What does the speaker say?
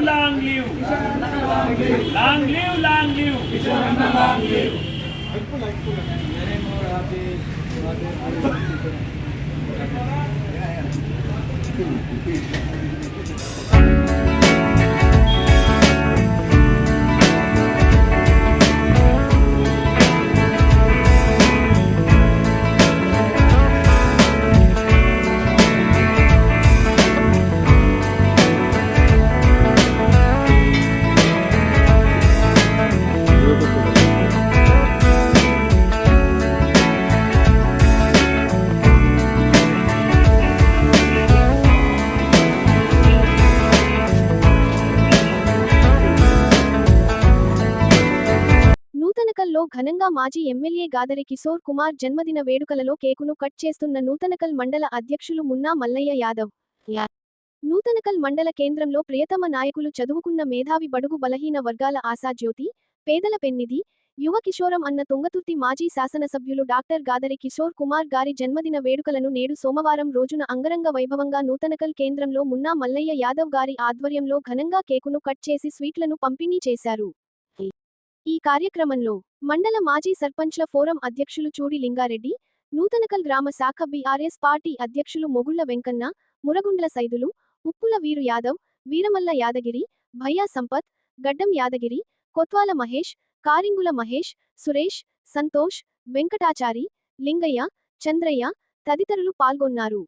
long live, long live, long live. Many more happy నూతనకల్లో ఘనంగా మాజీ MLA Gadari Kishore Kumar జన్మదిన వేడుకలలో కేకును cut చేస్తున్న నూతనకల్ మండల అధ్యక్షులు మున్నా మల్లయ్య యాదవ్. నూతనకల్ మండల కేంద్రంలో ప్రియతమ నాయకులు చదువుకున్న మేధావి బడుగు బలహీన వర్గాల ఆశాజ్యోతి, పేదల పెన్నిధి, యువ కిశోరం అన్న తుంగతుర్తి మాజీ శాసనసభ్యులు డాక్టర్ గాదరి కిశోర్ కుమార్ గారి జన్మదిన వేడుకలను నేడు సోమవారం రోజున అంగరంగ వైభవంగా నూతనకల్ కేంద్రంలో మున్నా మల్లయ్య యాదవ్ గారి ఆధ్వర్యంలో ఘనంగా కేకును కట్ చేసి స్వీట్లను పంపిణీ చేశారు. ఈ కార్యక్రమంలో మండల మాజీ సర్పంచ్ల ఫోరం అధ్యక్షులు చూడి లింగారెడ్డి, నూతనకల్ గ్రామ శాఖ బీఆర్ఎస్ పార్టీ అధ్యక్షులు మొగుళ్ల వెంకన్న, మురగుండ్ల సైదులు, ఉప్పుల వీరు యాదవ్, వీరమల్ల యాదగిరి, భయ్యా సంపత్, గడ్డం యాదగిరి, కొత్వాల మహేష్, కారింగుల మహేష్, సురేష్, సంతోష్, వెంకటాచారి, లింగయ్య, చంద్రయ్య తదితరులు పాల్గొన్నారు.